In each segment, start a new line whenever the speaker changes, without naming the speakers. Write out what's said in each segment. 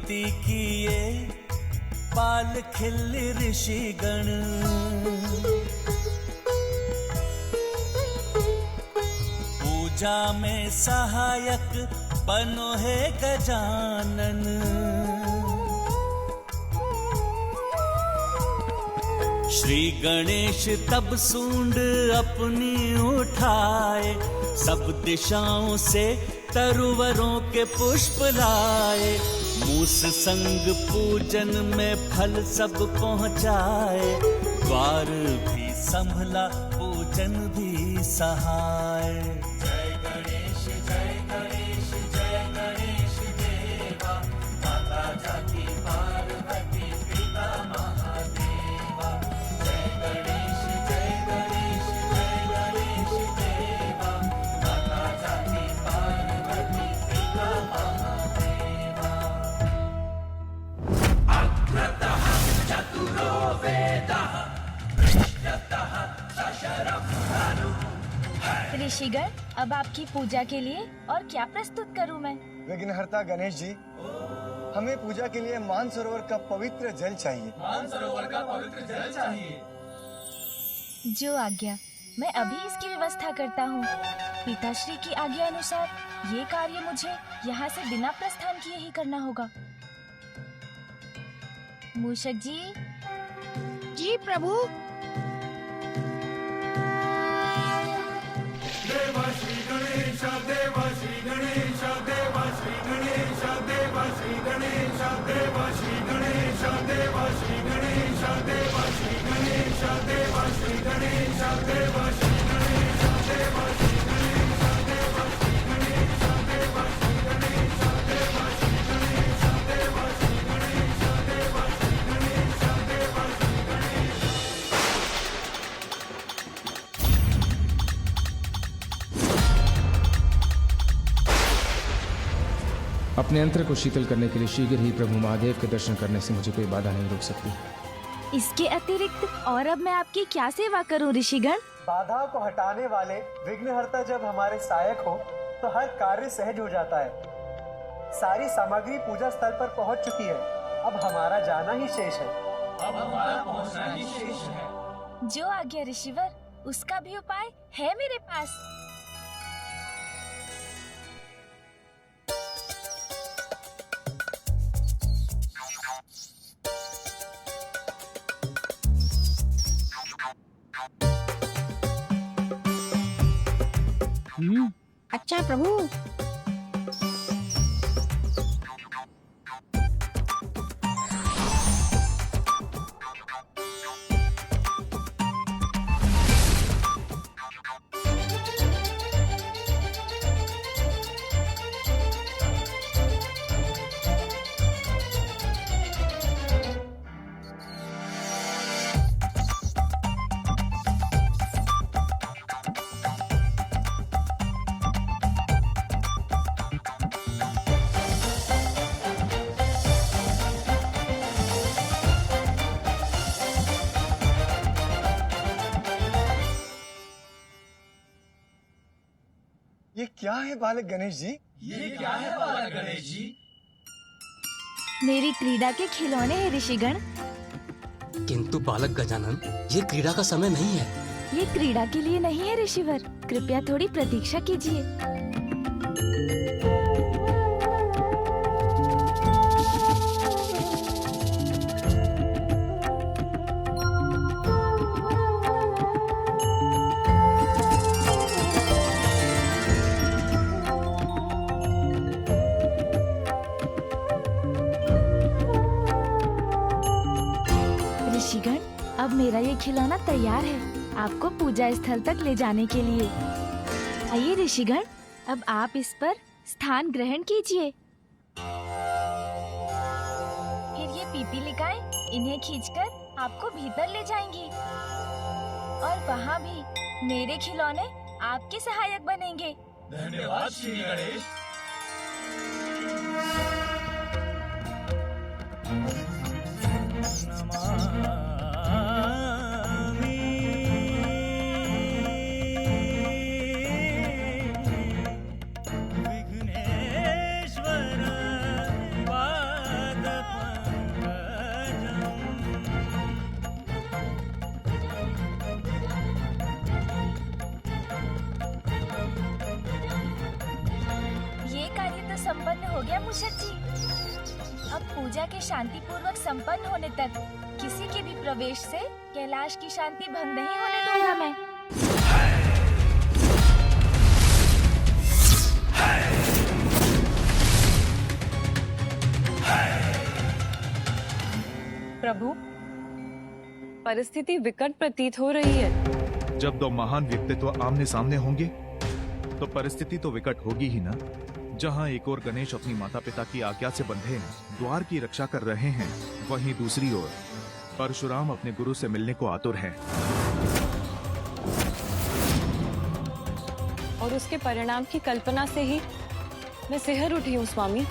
प्रीति किए पाल खिल ऋषिगण। पूजा में सहायक बनो है गजानन। श्री गणेश तब सूंड अपनी उठाए, सब दिशाओं से तरुवरों के पुष्प लाए। मूस संग पूजन में फल सब पहुँचाए, द्वार भी संभला पूजन भी सहाय। जय गणेश जय गणेश जय गणेश देवा, माता जाति पार्वती पिता महादेवा। जय गणेश जय गणेश जय गणेश देवा, माता जाति पार्वती पिता महादेवा। अग्रतः चतुरो वेदः, पृष्ठतः सशरं धनुः।
ऋषिगण, अब आपकी पूजा के लिए और क्या प्रस्तुत करूं मैं?
विघ्नहर्ता गणेश जी, हमें पूजा के लिए मानसरोवर का पवित्र जल चाहिए।
मानसरोवर का पवित्र जल चाहिए।
जो आज्ञा, मैं अभी इसकी व्यवस्था करता हूँ। पिताश्री की आज्ञा अनुसार ये कार्य मुझे यहाँ से बिना प्रस्थान किए ही करना होगा। मूषक जी।
जी प्रभु।
देवा श्री गणेश देवा श्री गणेश देवा श्री गणेश देवा श्री गणेश देवा श्री गणेश देवा श्री गणेश देवा श्री गणेश देवा श्री गणेश देवा श्री गणेश देवा श्री गणेश देवा श्री गणेश देवा श्री गणेश देवा श्री गणेश देवा श्री गणेश देवा श्री गणेश देवा श्री
अपने यंत्र को शीतल करने के लिए शीघ्र ही प्रभु महादेव के दर्शन करने से मुझे कोई बाधा नहीं रोक सकती।
इसके अतिरिक्त और अब मैं आपकी क्या सेवा करूं ऋषिगण?
बाधा को हटाने वाले विघ्नहर्ता जब हमारे सहायक हो तो हर कार्य सहज हो जाता है। सारी सामग्री पूजा स्थल पर पहुंच चुकी है, अब हमारा जाना ही शेष है।
अब हमारा पहुंचना ही शेष है।
जो आज्ञा ऋषिवर, उसका भी उपाय है मेरे पास।
अच्छा प्रभु।
ये क्या है बालक गणेश जी?
ये क्या है बालक गणेश जी?
मेरी क्रीड़ा के खिलौने हैं ऋषिगण।
किंतु बालक गजानन, ये क्रीड़ा का समय नहीं है।
ये क्रीड़ा के लिए नहीं है ऋषिवर, कृपया थोड़ी प्रतीक्षा कीजिए। ऋषिगण, अब मेरा ये खिलौना तैयार है आपको पूजा स्थल तक ले जाने के लिए। आइए ऋषिगण, अब आप इस पर स्थान ग्रहण कीजिए। फिर ये पीपीलिकाएं इन्हें खींचकर आपको भीतर ले जाएंगी और वहाँ भी मेरे खिलौने आपके सहायक बनेंगे।
धन्यवाद श्री गणेश। नमामि विघ्नेश्वर पाद
संपन्न हो गया मूषक जी। अब पूजा के शांतिपूर्वक संपन्न होने तक किसी के भी प्रवेश से कैलाश की शांति भंग नहीं होने दूंगा मैं।
प्रभु, परिस्थिति विकट प्रतीत हो रही है।
जब दो महान व्यक्तित्व आमने सामने होंगे तो परिस्थिति तो विकट होगी ही ना। जहां एक ओर गणेश अपनी माता पिता की आज्ञा से बंधे द्वार की रक्षा कर रहे हैं, वहीं दूसरी ओर परशुराम अपने गुरु से मिलने को आतुर हैं।
और उसके परिणाम की कल्पना से ही मैं सिहर उठी हूँ स्वामी।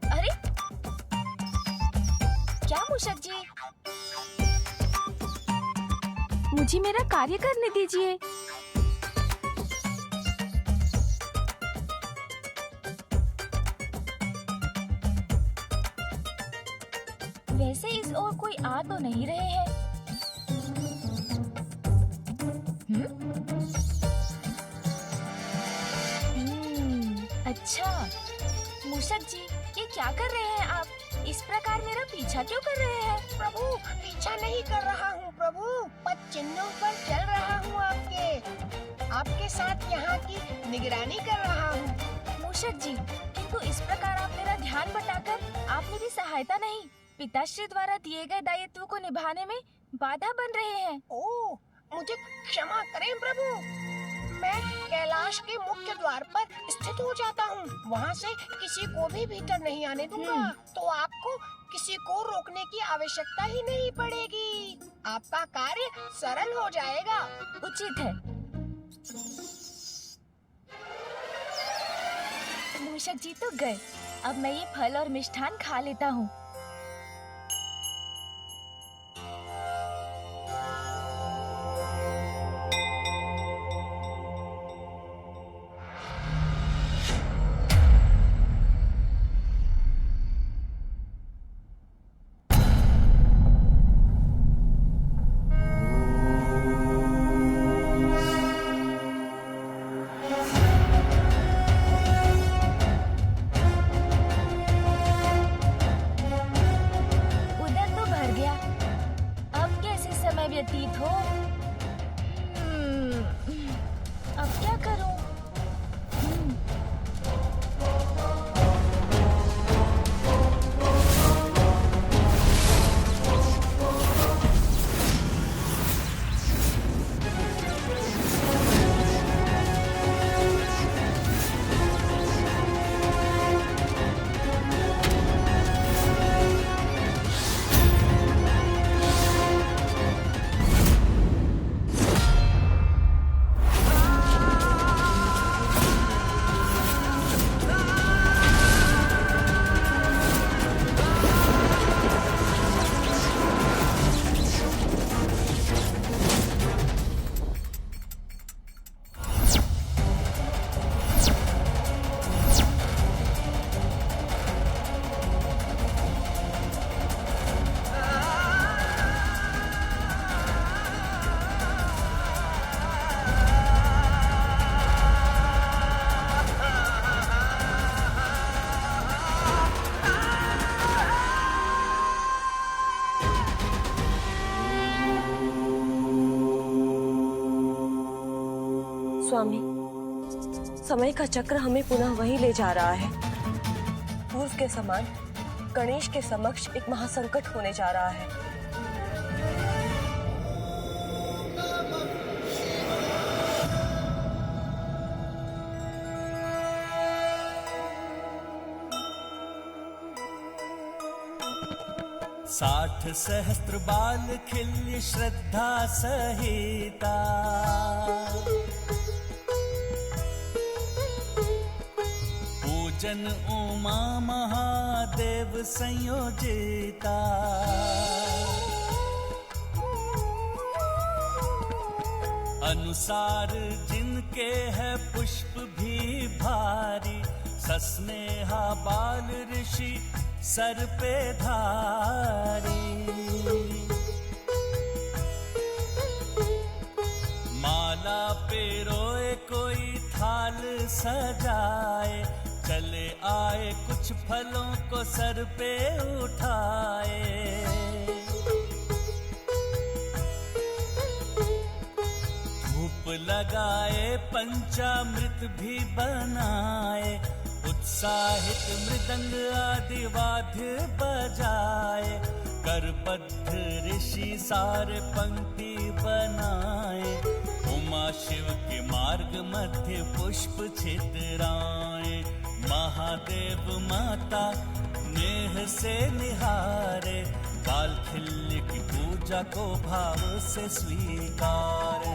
अरे क्या मूषक जी, मुझे मेरा कार्य करने दीजिए। वैसे इस ओर कोई आ तो नहीं रहे हैं। अच्छा मूषक जी, ये क्या कर रहे हैं आप? इस प्रकार मेरा पीछा क्यों कर रहे हैं?
प्रभु, पीछा नहीं कर रहा हूँ प्रभु, पद चिन्हों पर चल रहा हूँ आपके साथ यहाँ की निगरानी कर रहा हूँ।
मूषक जी, किंतु इस प्रकार आप मेरा ध्यान भटकाकर आप मेरी सहायता नहीं, पिताश्री द्वारा दिए गए दायित्व को निभाने में बाधा बन रहे हैं।
ओह, मुझे क्षमा करें प्रभु, मैं कैलाश के मुख्य द्वार पर स्थित हो जाता हूँ। वहाँ से किसी को भी भीतर नहीं आने दूंगा, तो आपको किसी को रोकने की आवश्यकता ही नहीं पड़ेगी। आपका कार्य सरल हो जाएगा।
उचित है। मूषक जी तो गए, अब मैं ये फल और मिष्ठान खा लेता हूँ। व्यतीत हो। अब क्या करूं?
स्वामी, समय का चक्र हमें पुनः वहीं ले जा रहा है। पूर्व के समान गणेश के समक्ष एक महासंकट होने जा रहा है।
साठ सहस्त्र बाल खिल्य श्रद्धा सहिता, पूजन उमा महादेव संयोजिता। अनुसार जिनके है पुष्प भी भारी, सस्नेहा बाल ऋषि सर पे धारी। माला पे रोए कोई थाल सजाए, चले आए कुछ फलों को सर पे उठाए। धूप लगाए पंचामृत भी बनाए, उत्साहित मृदंग आदि वाद्य बजाए। करबद्ध ऋषि सारे पंक्ति बनाए, उमा शिव के मार्ग मध्य पुष्प छितराए। महादेव माता नेह से निहारे, बालखिल्य की पूजा को भाव से स्वीकारे।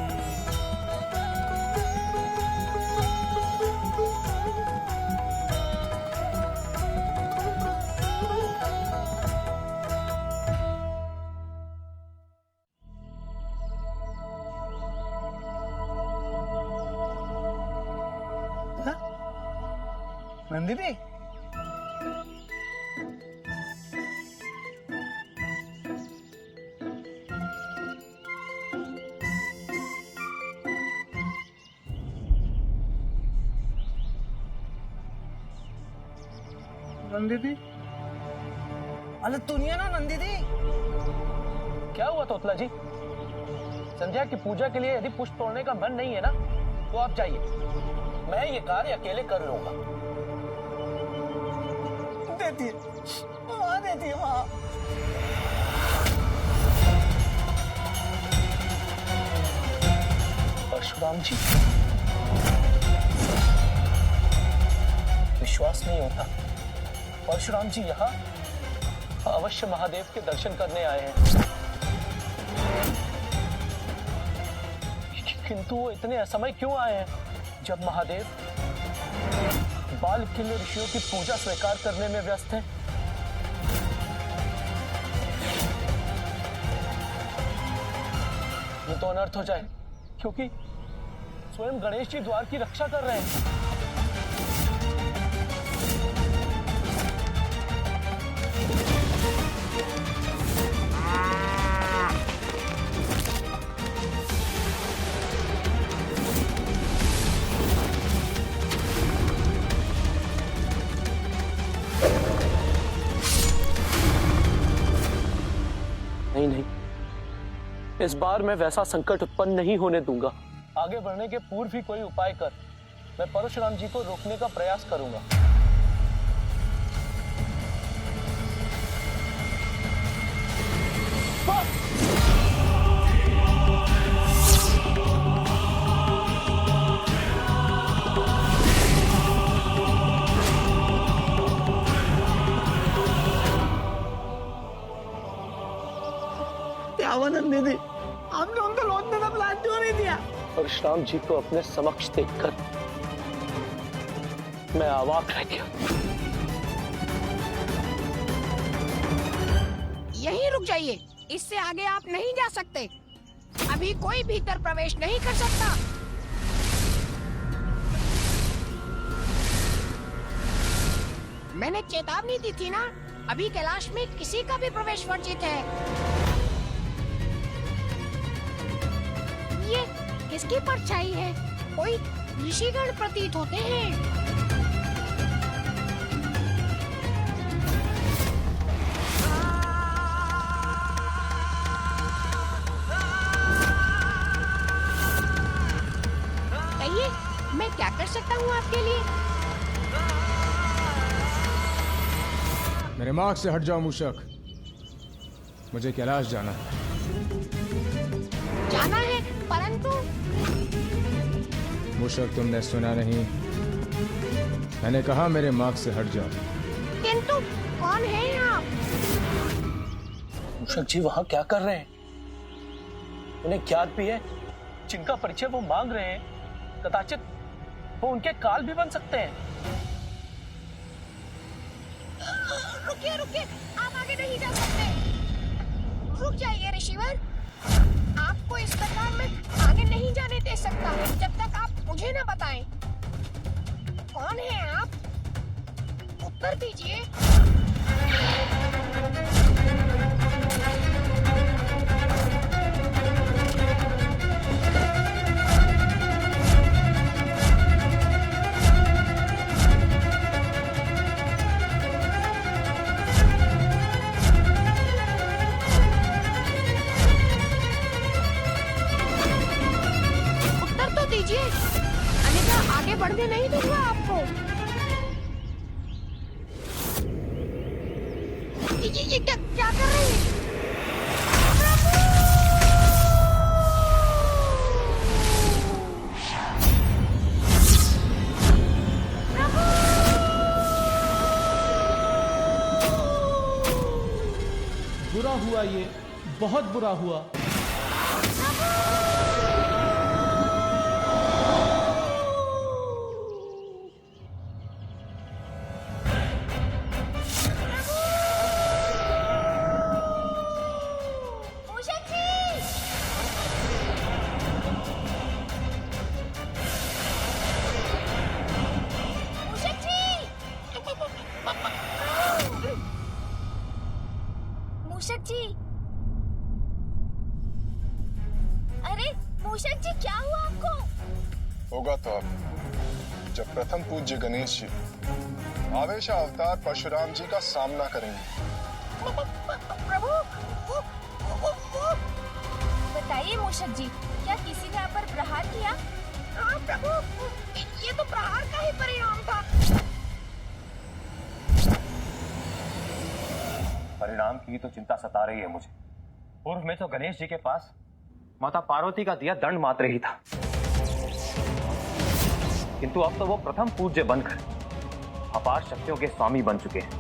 नंदिनी, नंदिनी,
अरे दुनिया ना नंदिनी, क्या हुआ तोतला जी? संध्या की पूजा के लिए यदि पुष्प तोड़ने का मन नहीं है ना, तो आप जाइए, मैं ये कार्य अकेले कर लूंगा।
देती है वहां, देती है वहां।
परशुराम जी, विश्वास नहीं होता। परशुराम जी यहाँ अवश्य महादेव के दर्शन करने आए हैं, किंतु वो इतने असमय क्यों आए हैं, जब महादेव बालखिल्य ऋषियों की पूजा स्वीकार करने में व्यस्त हैं? ये तो अनर्थ हो जाए, क्योंकि स्वयं गणेश जी द्वार की रक्षा कर रहे हैं। नहीं नहीं, इस बार मैं वैसा संकट उत्पन्न नहीं होने दूंगा। आगे बढ़ने के पूर्व ही कोई उपाय कर मैं परशुराम जी को रोकने का प्रयास करूंगा।
दीदी, आपने उनको लौटने का प्लान क्यों नहीं दिया?
परशुराम जी को अपने समक्ष देखकर मैं अवाक रह गया।
यहीं रुक जाइए, इससे आगे आप नहीं जा सकते। अभी कोई भीतर प्रवेश नहीं कर सकता। मैंने चेतावनी दी थी ना, अभी कैलाश में किसी का भी प्रवेश वर्जित है। ये किसकी परछाई है? कोई ऋषिगण प्रतीत होते हैं। कहिए, मैं क्या कर सकता हूँ आपके लिए?
मेरे मार्ग से हट जाओ मूषक, मुझे कैलाश जाना है।
जाना है, परंतु
मूषक तुमने सुना नहीं, मैंने कहा मेरे मार्ग से हट जाओ।
किंतु कौन है आप?
मूषक जी वहां क्या कर रहे हैं? उन्हें ज्ञात भी है जिनका परिचय वो मांग रहे हैं, कदाचित वो उनके काल भी बन सकते हैं।
रुकिए रुकिए, आप आगे नहीं जा सकते। रुक जाइए ऋषिवर, आपको इस प्रकार मैं आगे नहीं जाने दे सकता जब तक आप मुझे न बताएं। कौन है आप? उत्तर दीजिए। उत्तर तो दीजिए, अन्यथा आगे बढ़ने नहीं दूंगा आपको। ये क्या कर रही है?
बुरा हुआ, ये बहुत बुरा हुआ।
मूषक जी, अरे मूषक जी, क्या हुआ आपको?
होगा तो अब जब प्रथम पूज्य गणेश जी आवेश अवतार परशुराम जी का सामना करेंगे।
प्रभु,
बताइए मूषक जी, क्या किसी ने आप पर प्रहार किया?
हाँ प्रभु, ये तो प्रहार का ही परिणाम था।
परिणाम की तो चिंता सता रही है मुझे। पूर्व में तो गणेश जी के पास माता पार्वती का दिया दंड मात्र ही था, किंतु अब तो वो प्रथम पूज्य बनकर अपार शक्तियों के स्वामी बन चुके हैं।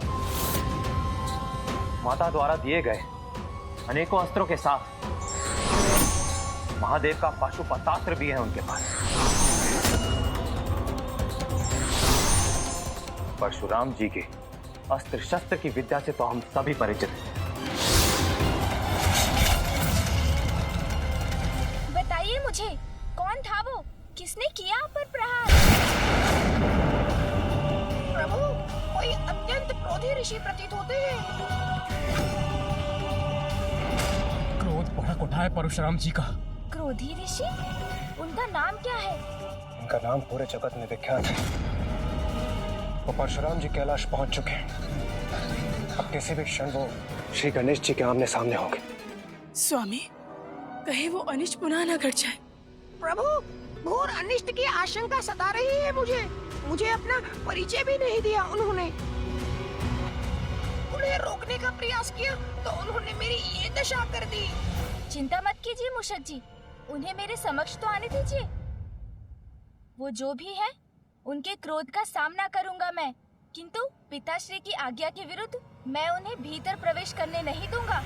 माता द्वारा दिए गए अनेकों अस्त्रों के साथ महादेव का पाशुपतास्त्र भी है उनके पास। परशुराम जी के अस्त्र शस्त्र की विद्या से तो हम सभी परिचित हैं।
बताइए मुझे, कौन था वो? किसने किया आप पर प्रहार?
प्रभु, कोई अत्यंत क्रोधी ऋषि प्रतीत होते हैं।
क्रोध भड़क उठा है परशुराम जी का।
क्रोधी ऋषि? उनका नाम क्या है?
इनका नाम पूरे जगत में विख्यात है। वो परशुराम जी कैलाश पहुंच चुके हैं। अब किसी भी क्षण वो श्री गणेश जी के आमने सामने होंगे।
स्वामी, कहे वो अनिष्ट पुनः न घट जाए।
प्रभु, घोर अनिष्ट की आशंका सता रही है मुझे अपना परिचय भी नहीं दिया उन्होंने। उन्हें रोकने का प्रयास किया तो उन्होंने मेरी ये दशा कर दी।
चिंता मत कीजिए मूषक जी, उन्हें मेरे समक्ष तो आने दीजिए। वो जो भी है, उनके क्रोध का सामना करूंगा मैं, किंतु पिताश्री की आज्ञा के विरुद्ध मैं उन्हें भीतर प्रवेश करने नहीं दूंगा।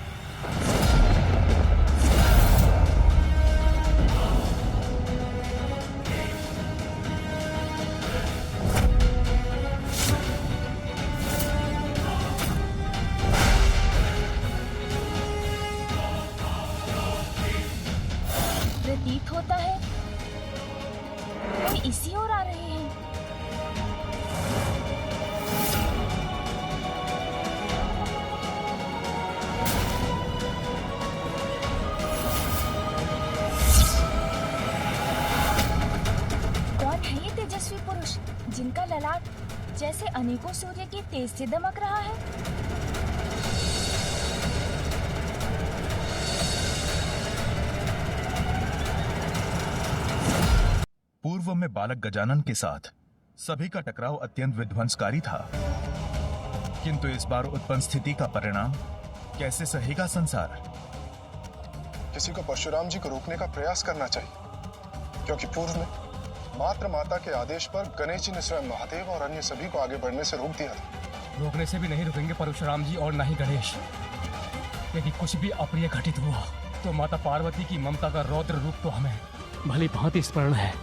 प्रतीत होता है कोई इसी ओर आ रहे हैं। कौन है ये तेजस्वी पुरुष जिनका ललाट जैसे अनेकों सूर्य के तेज से दमक रहा है?
पूर्व में बालक गजानन के साथ सभी का टकराव अत्यंत विध्वंसकारी था, किंतु इस बार उत्पन्न स्थिति का परिणाम कैसे सहेगा संसार?
किसी को परशुराम जी को रोकने का प्रयास करना चाहिए, क्योंकि पूर्व में मात्र माता के आदेश पर गणेश जी ने स्वयं महादेव और अन्य सभी को आगे बढ़ने से रोक दिया था।
रोकने से भी नहीं रुकेंगे परशुराम जी और न ही गणेश। यदि कुछ भी अप्रिय घटित हुआ तो माता पार्वती की ममता का रौद्र रूप तो हमें भली भांति स्मरण है।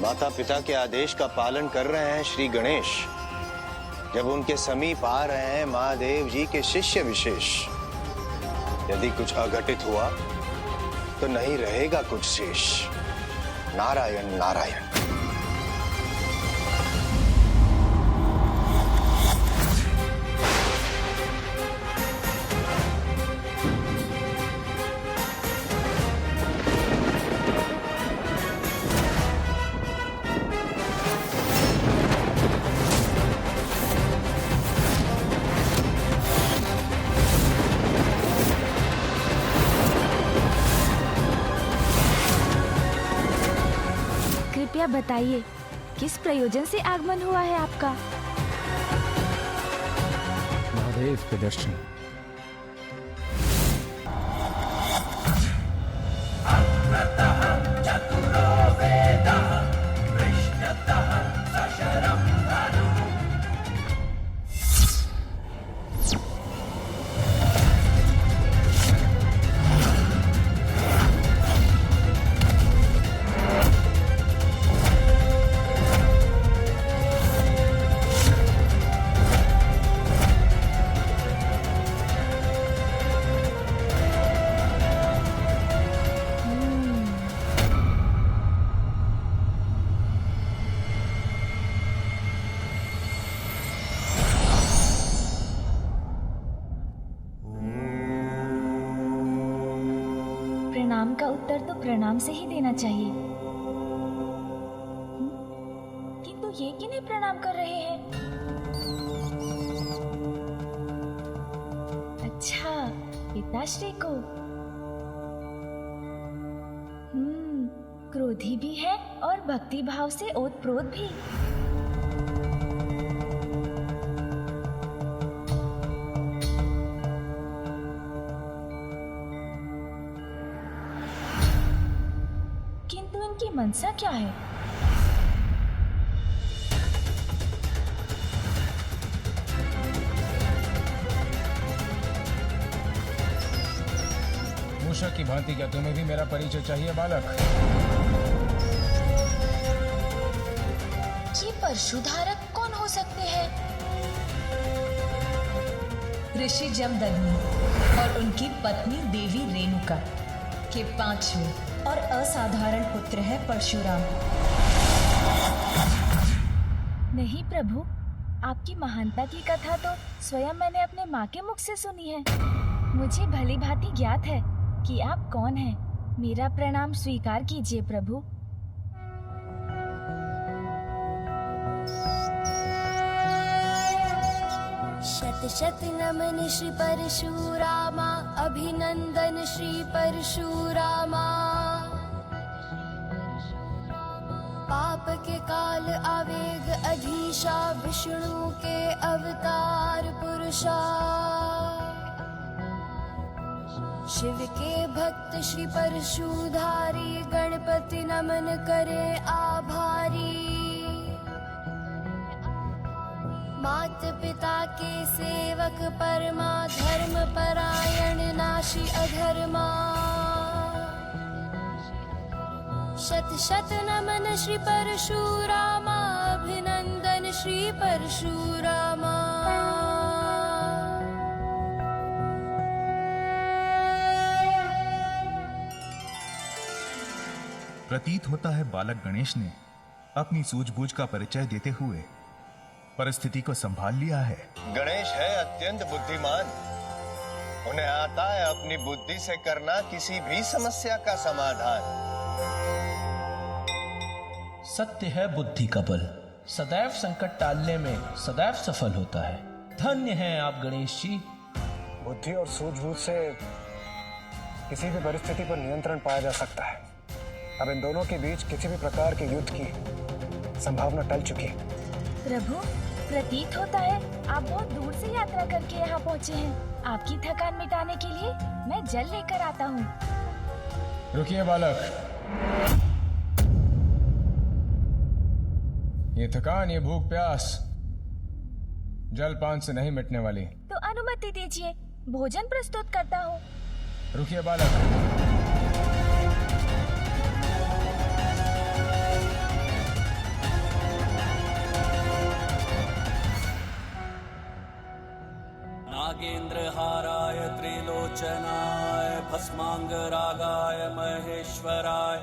माता पिता के आदेश का पालन कर रहे हैं श्री गणेश। जब उनके समीप आ रहे हैं महादेव जी के शिष्य विशेष, यदि कुछ अघटित हुआ तो नहीं रहेगा कुछ शेष। नारायण नारायण।
कृपया बताइए किस प्रयोजन से आगमन हुआ है आपका?
महादेव के दर्शन।
प्रणाम का उत्तर तो प्रणाम से ही देना चाहिए। किंतु ये किन्हें प्रणाम कर रहे हैं? अच्छा, पिताश्री को। क्रोधी भी है और भक्ति भाव से ओतप्रोत भी। किंतु इनकी मनसा क्या है?
मूषक की भांति क्या तुम्हें भी मेरा परिचय चाहिए बालक?
ये परशुधारक कौन हो सकते हैं?
ऋषि जमदग्नि और उनकी पत्नी देवी रेणुका के 5वें और असाधारण पुत्र है परशुराम।
नहीं प्रभु, आपकी महानता की कथा तो स्वयं मैंने अपने माँ के मुख से सुनी है। मुझे भली भांति ज्ञात है कि आप कौन हैं। मेरा प्रणाम स्वीकार कीजिए प्रभु।
शत शत नमन श्री परशुरामा, अभिनंदन श्री परशुरामा। पाप के काल आवेग अधीशा, विष्णु के अवतार पुरुषा। शिव के भक्त श्री परशुधारी, गणपति नमन करे आभारी। मात पिता के सेवक परमा, धर्म परायण नाशी अधर्मा। शत शत नमन श्री परशुरामा, अभिनंदन श्री परशुरामा।
प्रतीत होता है बालक गणेश ने अपनी सूझबूझ का परिचय देते हुए परिस्थिति को संभाल लिया है।
गणेश है अत्यंत बुद्धिमान। उन्हें आता है अपनी बुद्धि से करना किसी भी समस्या का समाधान।
सत्य है बुद्धि का बल, सदैव संकट टालने में सदैव सफल होता है। धन्य हैं आप गणेश जी।
बुद्धि और सूझबूझ से किसी भी परिस्थिति पर नियंत्रण पाया जा सकता है। अब इन दोनों के बीच किसी भी प्रकार के युद्ध की संभावना टल चुकी है।
प्रभु, प्रतीत होता है आप बहुत दूर से यात्रा करके यहाँ पहुँचे हैं। आपकी थकान मिटाने के लिए मैं जल लेकर आता हूँ।
रुकिए बालक, ये थकान, ये भूख प्यास जलपान से नहीं मिटने वाली।
तो अनुमति दीजिए, भोजन प्रस्तुत करता हूँ।
रुकिए बालक,
भस्मांगरागाय महेश्वराय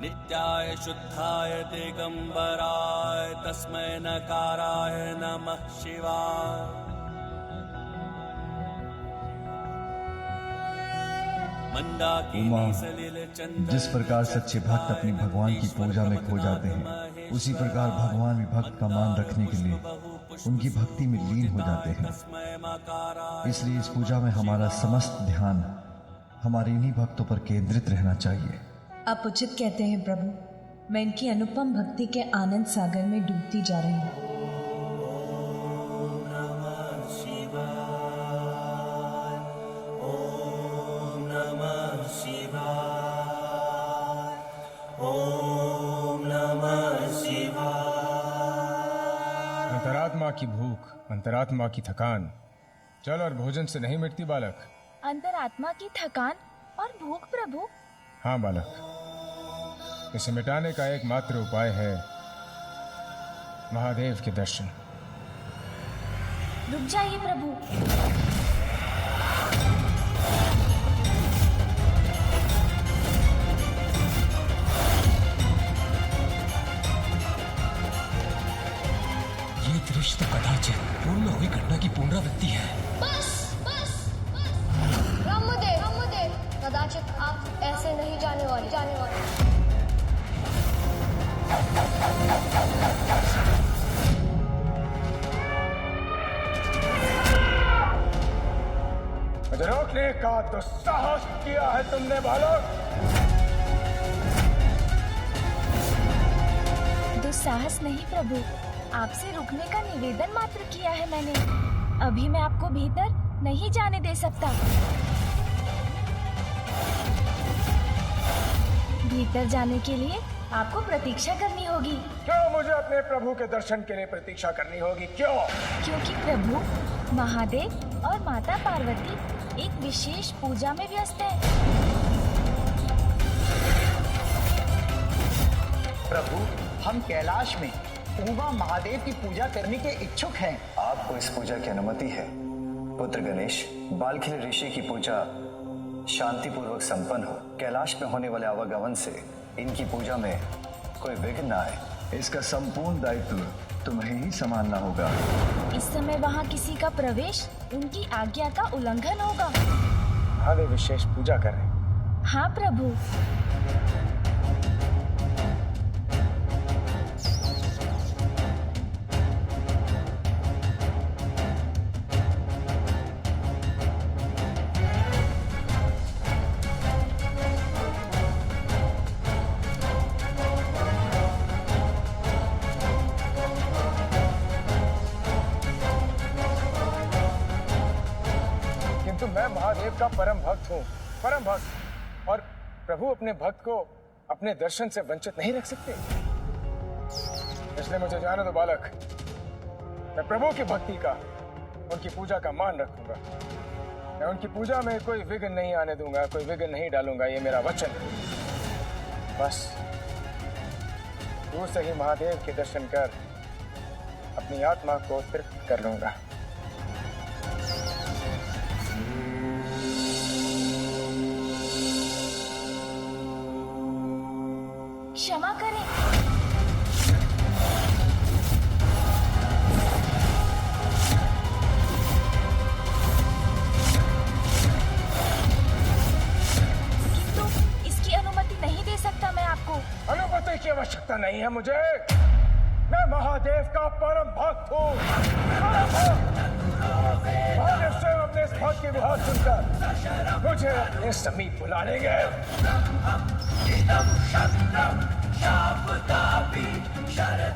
नित्याय शुद्धाय दिगंबराय तस्मै नकाराय नमः शिवाय।
उमा, जिस प्रकार सच्चे भक्त अपने भगवान की पूजा में खो जाते हैं, उसी प्रकार भगवान भी भक्त का मान रखने के लिए उनकी भक्ति में लीन हो जाते हैं। इसलिए इस पूजा में हमारा समस्त ध्यान हमारे इन्हीं भक्तों पर केंद्रित रहना चाहिए।
आप उचित कहते हैं प्रभु। मैं इनकी अनुपम भक्ति के आनंद सागर में डूबती जा रही हूँ।
अंतरात्मा की भूख, अंतरात्मा की थकान जल और भोजन से नहीं मिटती बालक।
अंतरात्मा की थकान और भूख प्रभु?
हाँ बालक, इसे मिटाने का एकमात्र उपाय है महादेव के दर्शन।
रुक जाइए प्रभु।
ये दृश्य तो कदाचित पूर्व में हुई घटना की पुनरावृत्ति है।
बस बस बस ब्रह्मदेव, कदाचित आप ऐसे नहीं जाने वाले।
मुझे रोकने का दुस्साहस किया है तुमने बालक।
दुस्साहस नहीं प्रभु, आपसे रुकने का निवेदन मात्र किया है मैंने। अभी मैं आपको भीतर नहीं जाने दे सकता। भीतर जाने के लिए आपको प्रतीक्षा करनी होगी।
क्यों मुझे अपने प्रभु के दर्शन के लिए प्रतीक्षा करनी होगी? क्यों?
क्योंकि प्रभु महादेव और माता पार्वती एक विशेष पूजा में व्यस्त है।
प्रभु, हम कैलाश में उमा महादेव की पूजा करने के इच्छुक हैं।
आपको इस पूजा की अनुमति है। पुत्र गणेश, बालखिल ऋषि की पूजा शांतिपूर्वक संपन्न हो। कैलाश में होने वाले आवागमन से इनकी पूजा में कोई विघ्न न आए।
इसका संपूर्ण दायित्व तुम्हें ही संभालना होगा।
इस समय वहाँ किसी का प्रवेश उनकी आज्ञा का उल्लंघन होगा।
महादेव विशेष पूजा कर रहे।
हाँ प्रभु।
मैं महादेव का परम भक्त हूँ, परम भक्त। और प्रभु अपने भक्त को अपने दर्शन से वंचित नहीं रख सकते। इसलिए मुझे जाने दो बालक। मैं प्रभु की भक्ति का, उनकी पूजा का मान रखूंगा। मैं उनकी पूजा में कोई विघ्न नहीं आने दूंगा, कोई विघ्न नहीं डालूंगा, ये मेरा वचन है। बस दूर से ही महादेव के दर्शन कर अपनी आत्मा को तृप्त कर लूंगा।
क्षमा करें। किंतु इसकी अनुमति नहीं दे सकता मैं आपको।
अनुमति की आवश्यकता नहीं है मुझे। मैं महादेव का परम भक्त हूँ। महादेव से अपने इस भक्त की बात सुनकर मुझे अपने समीप बुला लेंगे।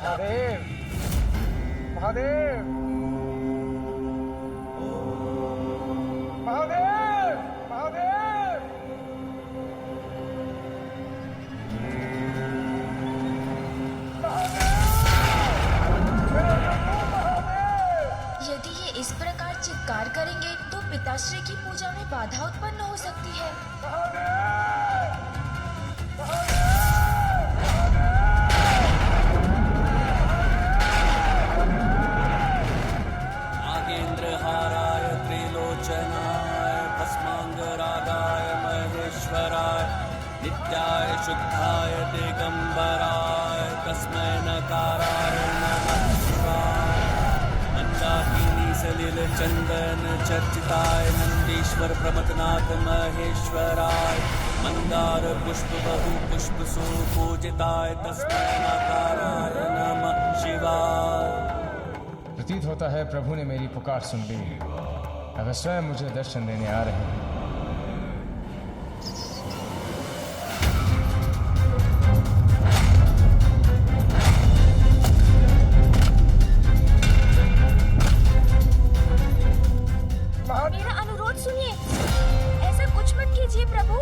महादेव, महादेव, महादेव, महादेव।
यदि ये इस प्रकार चित्कार करेंगे तो पिताश्री की पूजा में बाधा उत्पन्न हो सकती है।
नागेंद्रहाराय त्रिलोचनाय भस्मांगरागाय महेश तस्मै नकाराय नमः शिवाय मंदाकिनी सलिल चंदन चर्चिताय नंदीश्वर प्रमथनाथ महेश्वराय मंदार पुष्प बहु पुष्प सुपूजिताय तस्मै नकाराय नमः शिवाय।
प्रतीत होता है प्रभु ने मेरी पुकार सुन ली, अगर स्वयं मुझे दर्शन देने आ रहे हैं।
मेरा अनुरोध सुनिए, ऐसा कुछ मत कीजिए प्रभु,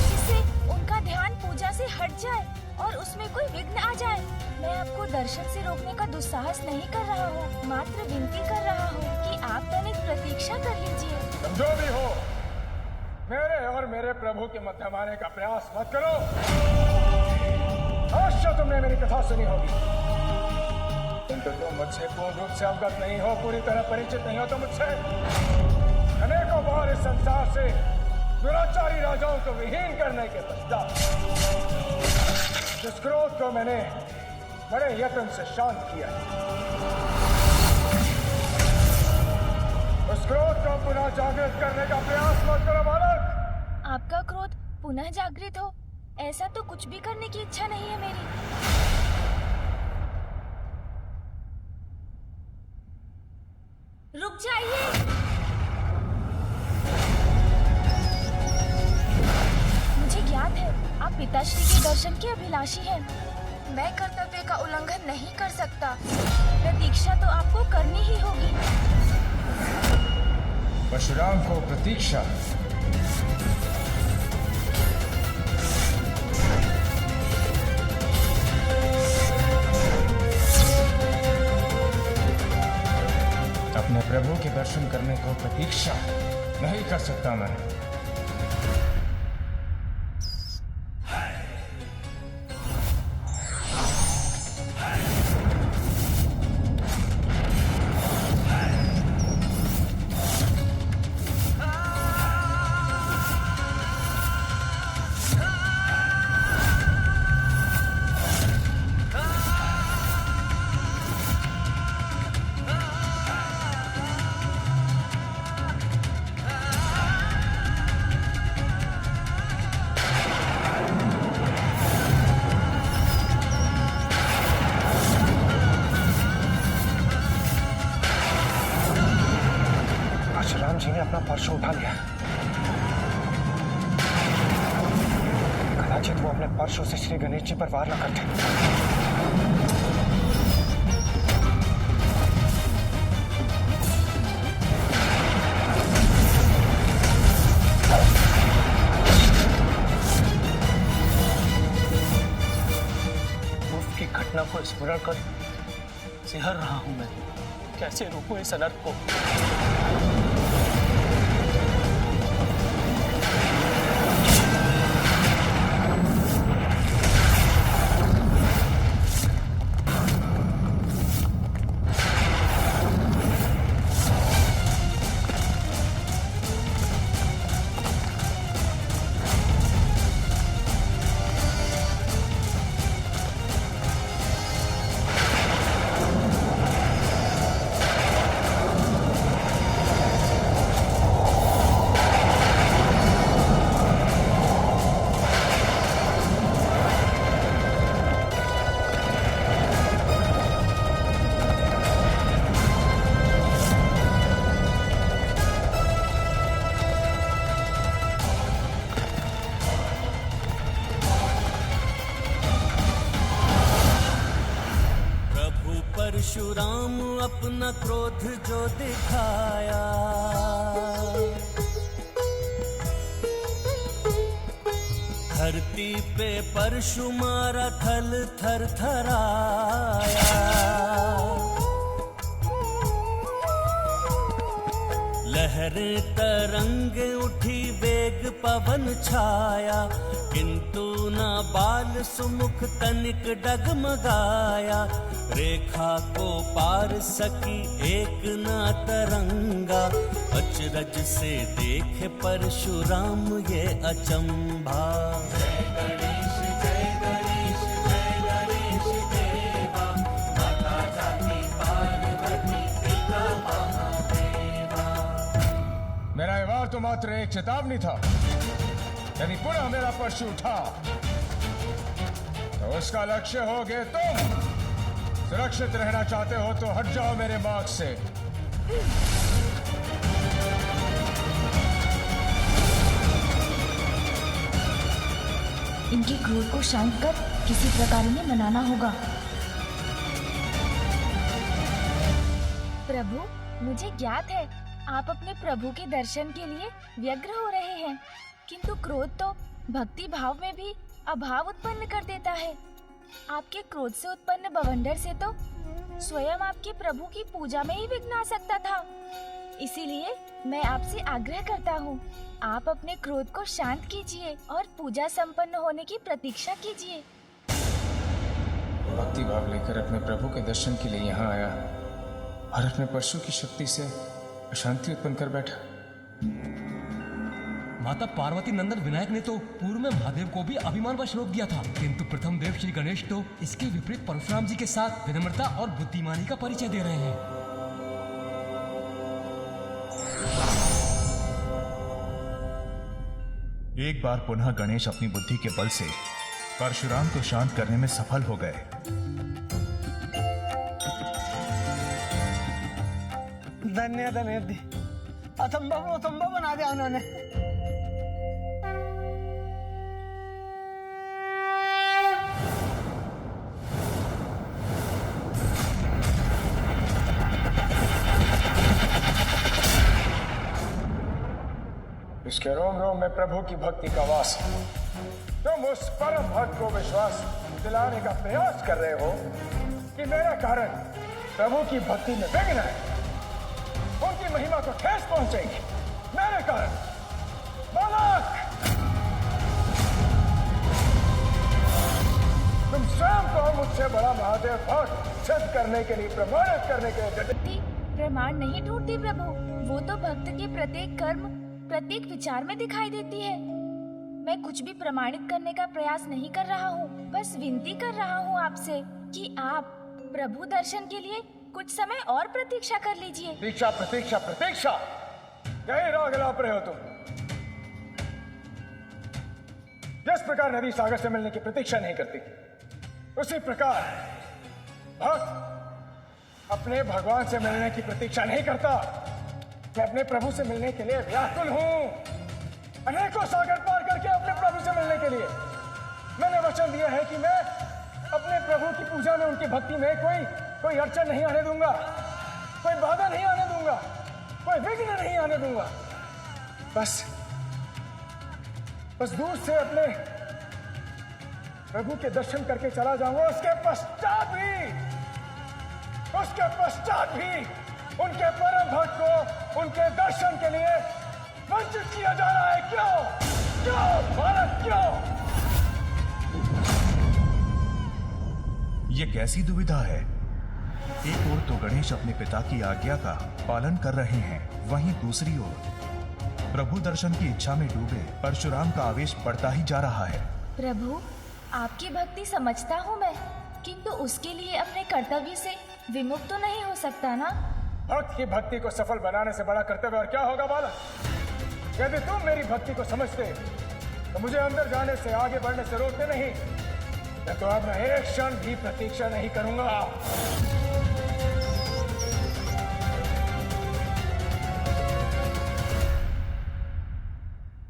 जिससे उनका ध्यान पूजा से हट जाए और उसमें कोई विघ्न आ जाए। मैं आपको दर्शन से रोकने का दुस्साहस नहीं कर रहा हूँ, मात्र विनती कर रहा हूँ कि आप तनिक प्रतीक्षा कर लीजिए।
जो भी हो, मेरे और मेरे प्रभु के मध्य आने का प्रयास मत करो। अवश्य तुमने मेरी कथा सुनी होगी, किंतु तुम मुझसे पूर्ण रूप से अवगत नहीं हो, पूरी तरह परिचित नहीं हो तो मुझसे। अनेकों बार इस संसार से दुराचारी राजाओं को विहीन करने के पश्चात जिस क्रोध को मैंने बड़े यत्न से शांत किया, उस क्रोध को पुनः जागृत करने का प्रयास मत करो बालक।
आपका क्रोध पुनः जागृत हो, ऐसा तो कुछ भी करने की इच्छा नहीं है मेरी। रुक जाइए। मुझे ज्ञात है आप पिताश्री के दर्शन के अभिलाषी हैं। मैं कर्तव्य का उल्लंघन नहीं कर सकता, प्रतीक्षा तो आपको करनी ही होगी।
परशुराम को प्रतीक्षा? अपने प्रभु के दर्शन करने को प्रतीक्षा नहीं कर सकता मैं। जी ने अपना परशु उठा लिया। कदाचित वो अपने परशु से श्री गणेश जी पर वार न करते।
उसकी घटना को स्मरण कर सिहर रहा हूं मैं। कैसे रोकूं इस अनर्थ को?
परशुराम अपना क्रोध जो दिखाया, धरती पे परशु मारा थल थर थराया। लहरें तरंगे उठी वेग पवन छाया, किंतु ना बाल सुमुख तनिक डगमगाया। रेखा को पार सकी एक ना तरंगा, अचरज से देखे परशुराम ये अचंभा। जय गणेश जय गणेश जय गणेश
पर तो मात्र एक चेतावनी था। यदि पुनः मेरा परशु उठा तो उसका लक्ष्य होगे तुम। सुरक्षित रहना चाहते हो तो हट जाओ मेरे मार्ग से।
इनके क्रोध को शांत कर किसी प्रकार इन्हें मनाना होगा। प्रभु, मुझे ज्ञात है आप अपने प्रभु के दर्शन के लिए व्यग्र हो रहे हैं, किंतु क्रोध तो भक्ति भाव में भी अभाव उत्पन्न कर देता है। आपके क्रोध से उत्पन्न बवंडर से तो स्वयं आपके प्रभु की पूजा में ही विघ्न आ सकता था। इसीलिए मैं आपसे आग्रह करता हूँ, आप अपने क्रोध को शांत कीजिए और पूजा संपन्न होने की प्रतीक्षा कीजिए।
भक्ति भाव लेकर अपने प्रभु के दर्शन के लिए यहाँ आया और अपने परशु की शक्ति से अशांति उत्पन्न कर बैठा।
माता पार्वती नंदन विनायक ने तो पूर्व में महादेव को भी अभिमानवश रोक दिया था, किंतु प्रथम देव श्री गणेश तो इसके विपरीत परशुराम जी के साथ विनम्रता और बुद्धिमानी का परिचय दे रहे हैं।
एक बार पुनः गणेश अपनी बुद्धि के बल से परशुराम को शांत करने में सफल हो गए।
धन्य धन्य असंभव बना दिया उन्होंने।
इसके रोम रोम में प्रभु की भक्ति का वास है। तुम उस परम भक्त को विश्वास दिलाने का प्रयास कर रहे हो कि मेरा कारण प्रभु की भक्ति में विघ्न है, उनकी महिमा को ठेस पहुंचेगी मेरे कारण। बालक, तुम स्वयं को मुझसे बड़ा महादेव भक्त सिद्ध करने के लिए, प्रमाणित करने के लिए
प्रमाण नहीं ढूंढती प्रभु, वो तो भक्त के प्रत्येक कर्म प्रत्येक विचार में दिखाई देती है। मैं कुछ भी प्रमाणित करने का प्रयास नहीं कर रहा हूँ, बस विनती कर रहा हूँ आपसे कि आप प्रभु दर्शन के लिए कुछ समय और प्रतीक्षा कर लीजिए।
प्रतीक्षा प्रतीक्षा प्रतीक्षा, यही राग लाप रहे हो तुम। जिस प्रकार नदी सागर से मिलने की प्रतीक्षा नहीं करती, उसी प्रकार भक्त अपने भगवान से मिलने की प्रतीक्षा नहीं करता। मैं अपने प्रभु से मिलने के लिए व्याकुल हूँ, अनेकों सागर पार करके अपने प्रभु से मिलने के लिए। मैंने वचन दिया है कि मैं अपने प्रभु की पूजा में, उनकी भक्ति में कोई अड़चन नहीं आने दूंगा, कोई बाधा नहीं आने दूंगा, कोई विघ्न नहीं आने दूंगा। बस दूर से अपने प्रभु के दर्शन करके चला जाऊंगा। उसके पश्चात भी उनके परम भक्त को उनके दर्शन के लिए वंचित किया जा रहा है। क्यों भारत, क्यों?
ये कैसी दुविधा है? एक ओर तो गणेश अपने पिता की आज्ञा का पालन कर रहे हैं, वहीं दूसरी ओर प्रभु दर्शन की इच्छा में डूबे परशुराम का आवेश बढ़ता ही जा रहा है।
प्रभु, आपकी भक्ति समझता हूँ मैं, किंतु उसके लिए अपने कर्तव्य से विमुक्त तो नहीं हो सकता ना।
भक्त की भक्ति को सफल बनाने से बड़ा कर्तव्य और क्या होगा बालक? यदि तुम मेरी भक्ति को समझते तो मुझे अंदर जाने से, आगे बढ़ने से रोकते नहीं, तो अब मैं एक क्षण भी प्रतीक्षा नहीं करूंगा।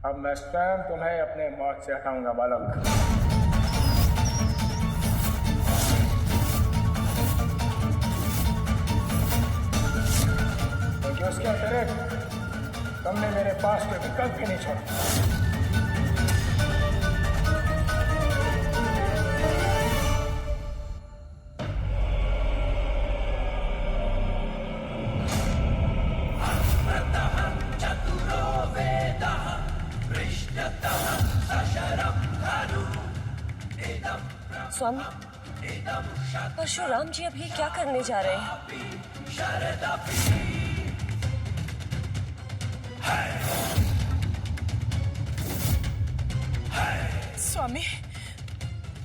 अब मैं स्वयं तुम्हें अपने मार्ग से हटाऊंगा बालक। क्योंकि उसके अतिरिक्त तुमने मेरे पास कोई विकल्प भी नहीं छोड़ा।
स्वामी, परशुराम जी अभी क्या करने जा रहे हैं?
स्वामी,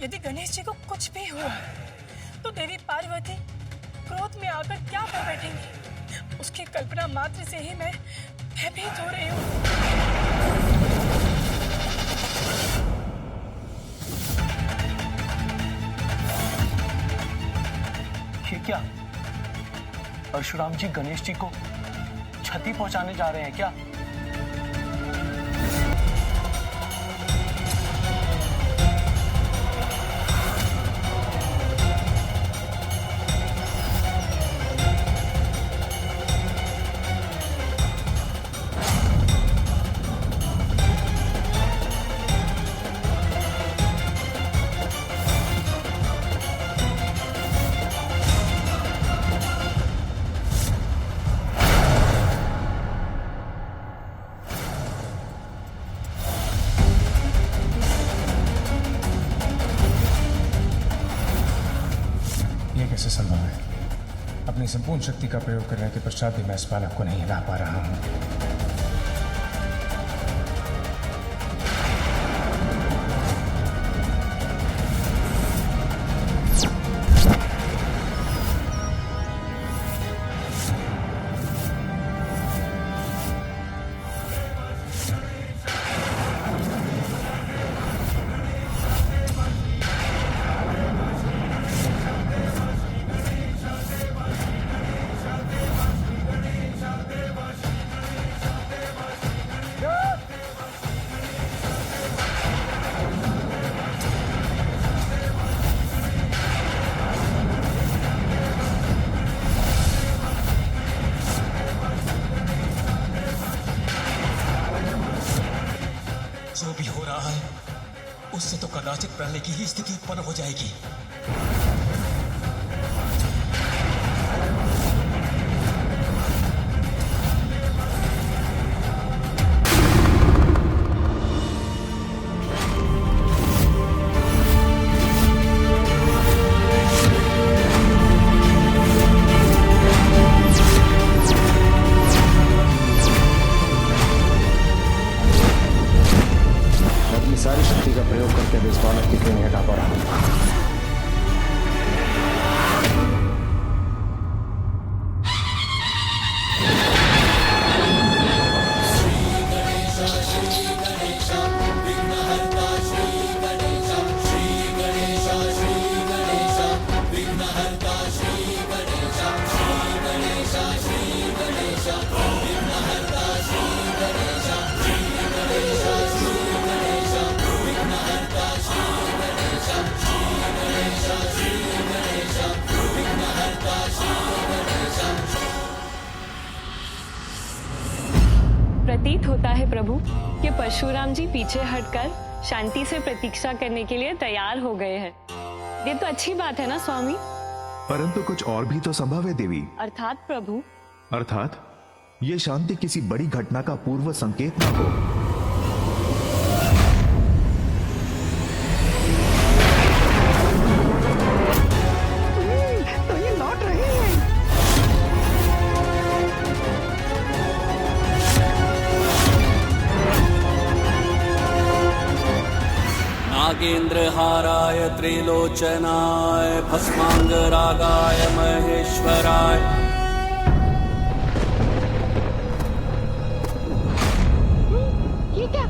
यदि गणेश जी को कुछ भी हुआ तो देवी पार्वती क्रोध में आकर क्या कर बैठेंगी? उसकी कल्पना मात्र से ही मैं भयभीत हो रही हूँ।
ये क्या? परशुराम जी गणेश जी को क्षति पहुंचाने जा रहे हैं क्या?
कैसे संभव है? अपनी संपूर्ण शक्ति का प्रयोग करने के पश्चात भी मैं इस बालक को नहीं हिला पा रहा हूं।
जो भी हो रहा है उससे तो कदाचित पहले की ही स्थिति उत्पन्न हो जाएगी।
सारी शक्ति का प्रयोग करके अब इस बालक की क्यों नहीं हटा पा रहा हूं।
प्रतीत होता है प्रभु कि परशुराम जी पीछे हटकर शांति से प्रतीक्षा करने के लिए तैयार हो गए हैं। ये तो अच्छी बात है ना स्वामी?
परंतु कुछ और भी तो संभव है देवी।
अर्थात प्रभु?
अर्थात ये शांति किसी बड़ी घटना का पूर्व संकेत ना हो।
तो ये लौट रहे हैं।
नागेन्द्रहाराय त्रिलोचनाय भस्मांगरागाय महेश्वराय
ये क्या?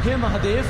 हे महादेव,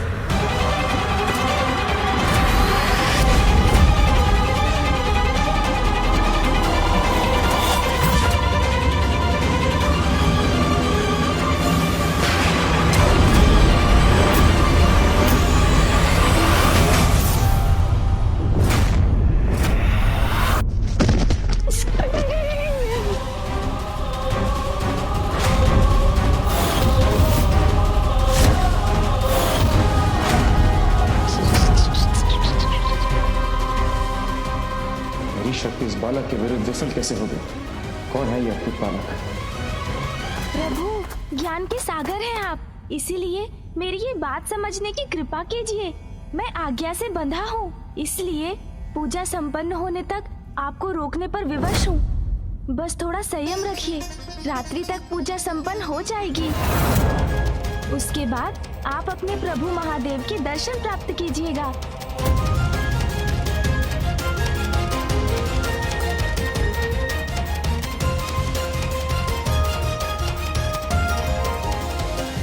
शक्ति इस बालक के विरुद्ध विफल कैसे हो गई? कौन है यह अद्भुत बालक?
प्रभु, ज्ञान के सागर हैं आप, इसीलिए मेरी ये बात समझने की कृपा कीजिए। मैं आज्ञा से बंधा हूँ, इसलिए पूजा संपन्न होने तक आपको रोकने पर विवश हूँ। बस थोड़ा संयम रखिए, रात्रि तक पूजा संपन्न हो जाएगी। उसके बाद आप अपने प्रभु महादेव के दर्शन प्राप्त कीजिएगा।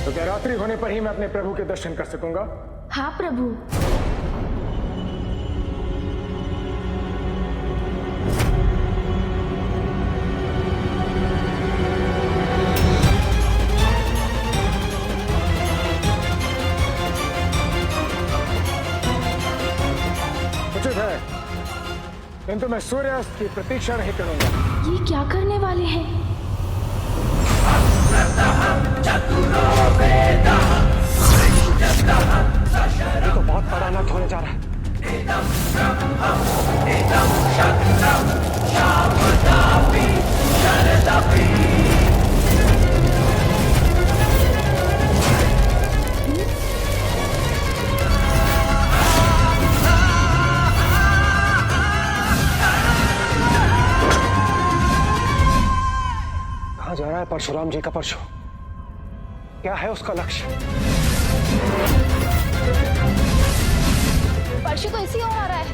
तो क्या रात्रि होने पर ही मैं अपने प्रभु के दर्शन कर सकूंगा?
हाँ प्रभु।
उचित है, किंतु मैं सूर्यास्त की प्रतीक्षा नहीं करूंगा।
ये क्या करने वाले हैं?
ये तो बहुत बड़ा अनर्थ होने जा रहा है। कहाँ जा रहा है परशुराम जी का परशु? क्या है उसका लक्ष्य?
परशु तो इसी ओर आ रहा है।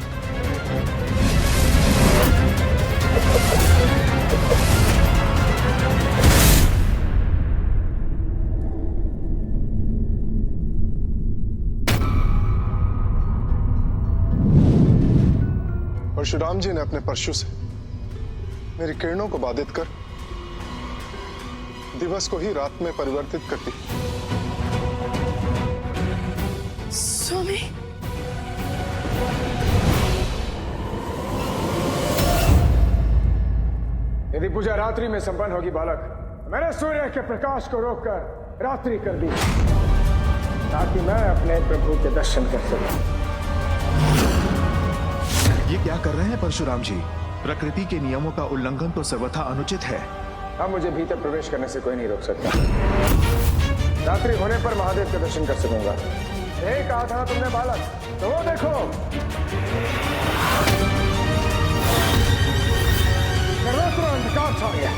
परशुराम जी ने अपने परशु से मेरी किरणों को बाधित कर दिवस को ही रात में परिवर्तित कर दी।
स्वामी,
यदि पूजा रात्रि में संपन्न होगी बालक, मैंने सूर्य के प्रकाश को रोककर रात्रि कर दी ताकि मैं अपने प्रभु के दर्शन कर सकूं।
ये क्या कर रहे हैं परशुराम जी? प्रकृति के नियमों का उल्लंघन तो सर्वथा अनुचित है।
अब मुझे भीतर प्रवेश करने से कोई नहीं रोक सकता। रात्रि होने पर महादेव के दर्शन कर सकूंगा। एक कहा था तुमने बालक, तो वो देखो, सर्वत्र अंधकार छा गया।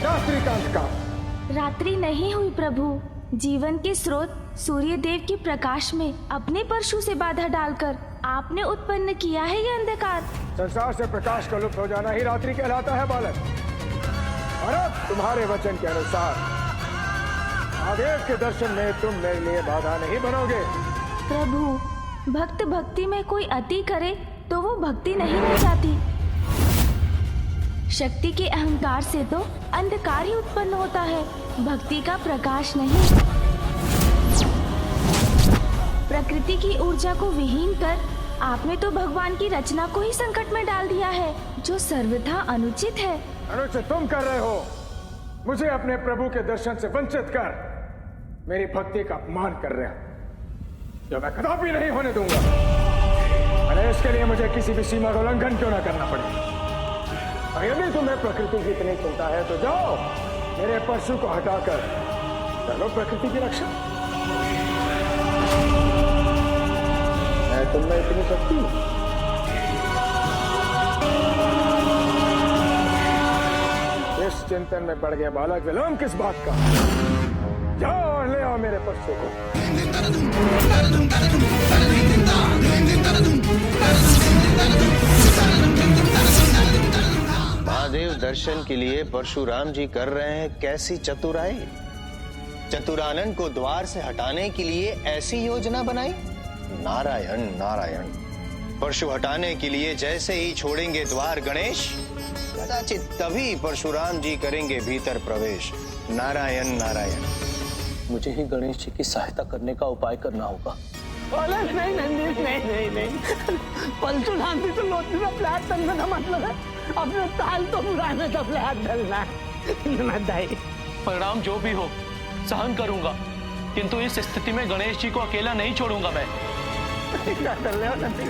रात्रि का अंधकार।
रात्रि नहीं हुई प्रभु, जीवन के स्रोत सूर्य देव के प्रकाश में अपने परशु से बाधा डालकर आपने उत्पन्न किया है ये अंधकार।
संसार से प्रकाश का लुप्त हो जाना ही रात्रि कहलाता है बालक। और अब तुम्हारे वचन के अनुसार महादेव के दर्शन में तुम मेरे लिए बाधा नहीं बनोगे।
प्रभु, भक्त भक्ति में कोई अति करे तो वो भक्ति नहीं रह जाती। शक्ति के अहंकार से तो अंधकार ही उत्पन्न होता है, भक्ति का प्रकाश नहीं। प्रकृति की ऊर्जा को विहीन कर आपने तो भगवान की रचना को ही संकट में डाल दिया है, जो सर्वथा अनुचित है।
अनुचित तुम कर रहे हो। मुझे अपने प्रभु के दर्शन से वंचित कर मेरी भक्ति का अपमान कर रहे हो, जो मैं कदापि नहीं होने दूंगा। अरे इसके लिए मुझे किसी भी सीमा का उल्लंघन क्यों ना करना पड़े। और यदि तुम्हें प्रकृति की इतनी चिंता है तो जाओ, मेरे परशु को हटाकर करो प्रकृति की रक्षा। मैं तुमने इतनी शक्ति। इस चिंतन में पड़ गया बालक, विलंब किस बात का? जाओ और ले आओ मेरे परशु को।
महादेव दर्शन के लिए परशुराम जी कर रहे हैं कैसी चतुराई। चतुरानन को द्वार से हटाने के लिए ऐसी योजना बनाई। नारायण नारायण। परशु हटाने के लिए जैसे ही छोड़ेंगे द्वार गणेश, कदाचित तभी परशुराम जी करेंगे भीतर प्रवेश। नारायण नारायण।
मुझे ही गणेश जी की सहायता करने का उपाय करना होगा।
नहीं नंदी, नहीं परशुराम जी तो लोटने का फ्लैट करने का मतलब है अपने ताल तो पुराने का फ्लैट डालना है।
परिणाम जो भी हो सहन करूंगा, किंतु इस स्थिति में गणेश जी को अकेला नहीं छोड़ूंगा मैं।
क्या कर रहे हो नंदी?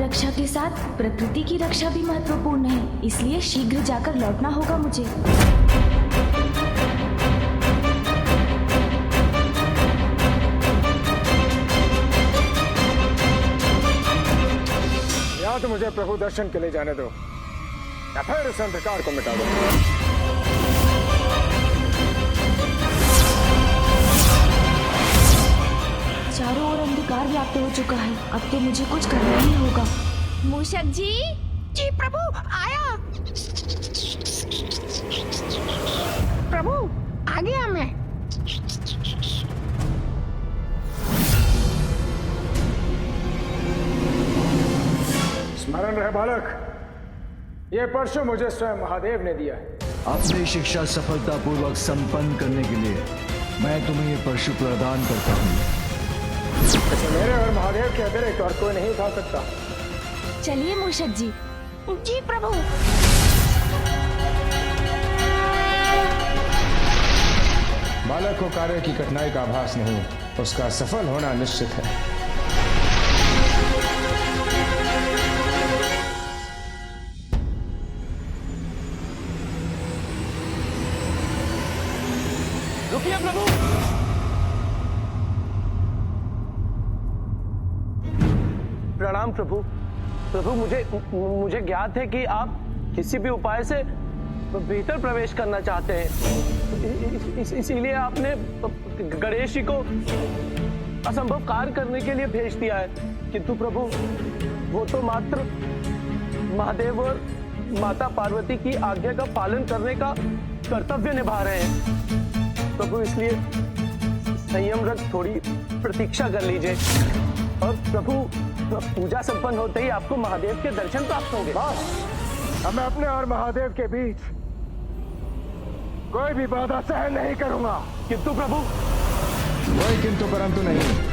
रक्षा के साथ प्रकृति की रक्षा भी महत्वपूर्ण है, इसलिए शीघ्र जाकर लौटना होगा मुझे।
या तो मुझे प्रभु दर्शन के लिए जाने दो या फिर इस अंधकार को मिटा दो।
चारों ओर अंधकार व्याप्त हो चुका है, अब तो मुझे कुछ करना ही होगा। मूषक जी।
जी प्रभु, आया। प्रभु, आ गया मैं।
स्मरण रहे बालक, ये परशु मुझे स्वयं महादेव ने दिया है।
अपनी शिक्षा सफलतापूर्वक संपन्न करने के लिए मैं तुम्हें ये परशु प्रदान करता हूँ।
इसे मेरे और महादेव के अतिरिक्त और कोई नहीं उठा सकता।
चलिए मूषक जी।
जी प्रभु।
बालक को कार्य की कठिनाई का आभास नहीं, उसका सफल होना निश्चित है।
रुकिए प्रभु। प्रणाम प्रभु। प्रभु, मुझे ज्ञात है कि आप किसी भी उपाय से भीतर प्रवेश करना चाहते हैं, इसीलिए आपने गणेश जी को असंभव कार्य करने के लिए भेज दिया है। किंतु प्रभु, वो तो मात्र महादेव और माता पार्वती की आज्ञा का पालन करने का कर्तव्य निभा रहे हैं। प्रभु, इसलिए संयम रख थोड़ी प्रतीक्षा कर लीजिए और प्रभु, पूजा संपन्न होते ही आपको महादेव के दर्शन प्राप्त होंगे।
बस, अब मैं अपने और महादेव के बीच कोई भी बाधा सहन नहीं करूंगा।
किंतु प्रभु,
कोई किंतु परंतु नहीं।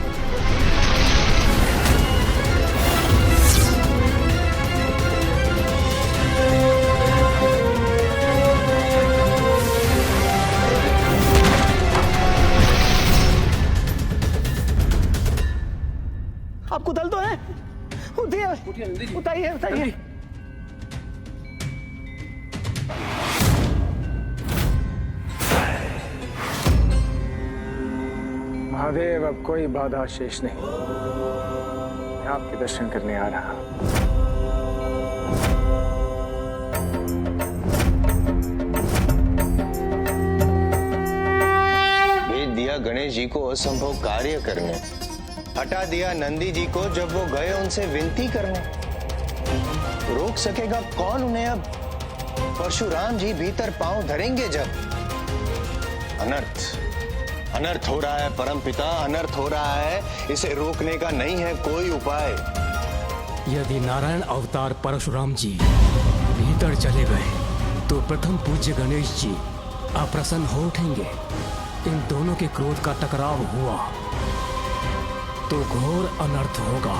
आपको दल तो है? उठाइए, उठाइए, उठाइए।
महादेव, अब कोई बाधा शेष नहीं, मैं आपके दर्शन करने आ रहा हूं।
भेज दिया गणेश जी को असंभव कार्य करने, हटा दिया नंदी जी को जब वो गए उनसे विनती करने। रोक सकेगा कौन उन्हें अब? परशुराम जी भीतर पांव धरेंगे जब। अनर्थ हो रहा है परमपिता, अनर्थ हो रहा है, इसे रोकने का नहीं है कोई उपाय।
यदि नारायण अवतार परशुराम जी भीतर चले गए तो प्रथम पूज्य गणेश जी अप्रसन्न हो उठेंगे। इन दोनों के क्रोध का टकराव हुआ तो घोर अनर्थ होगा।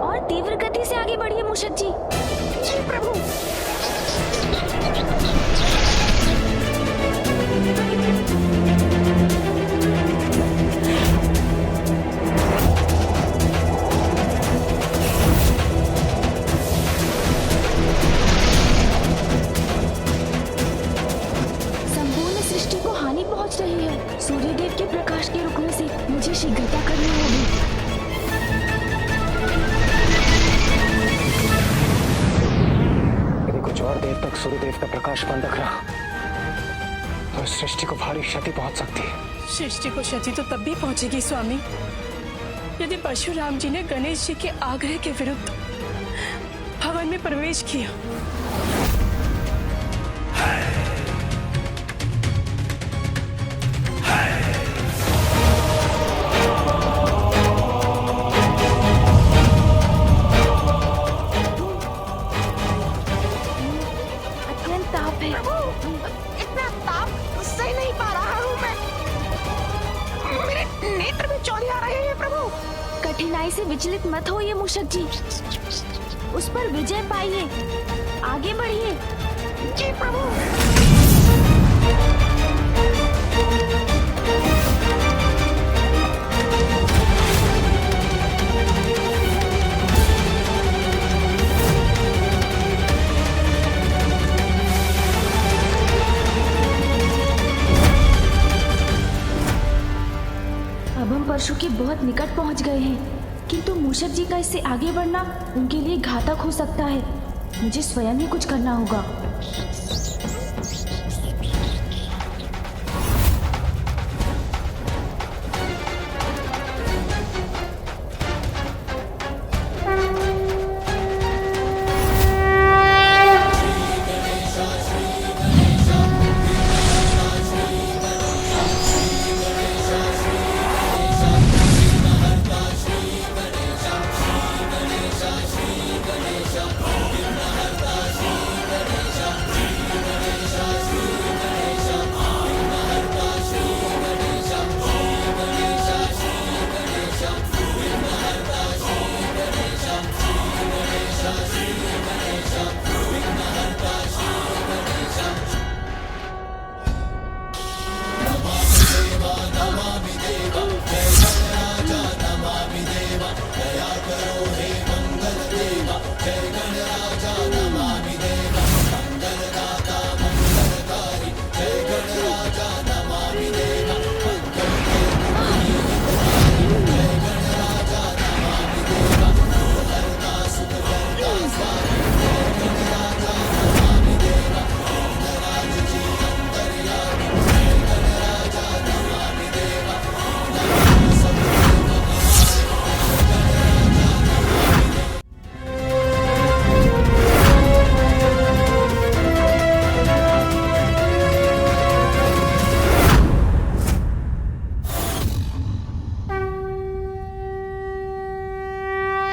और तीव्र गति से आगे बढ़िए मूषक जी।
जी प्रभु।
संपूर्ण सृष्टि को हानि पहुंच रही है। सूर्यदेव के प्रकाश के रुकने से मुझे शीघ्रता करनी होगी।
कुछ और देर तक सूर्यदेव का प्रकाश बंद रहा तो सृष्टि को भारी क्षति पहुंच सकती है।
सृष्टि को क्षति तो तब भी पहुंचेगी स्वामी, यदि परशुराम जी ने गणेश जी के आग्रह के विरुद्ध भवन में प्रवेश किया।
ताप है।
प्रभु, इतना ताप सह नहीं पा रहा हूँ मैं। मेरे नेत्र में चौंधी आ रहे हैं प्रभु।
कठिनाई से विचलित मत होइए मूषक जी, उस पर विजय पाइए, आगे बढ़िए।
जी प्रभु।
अब हम परशु के बहुत निकट पहुंच गए हैं, किंतु मूषक जी का इससे आगे बढ़ना उनके लिए घातक हो सकता है। मुझे स्वयं ही कुछ करना होगा।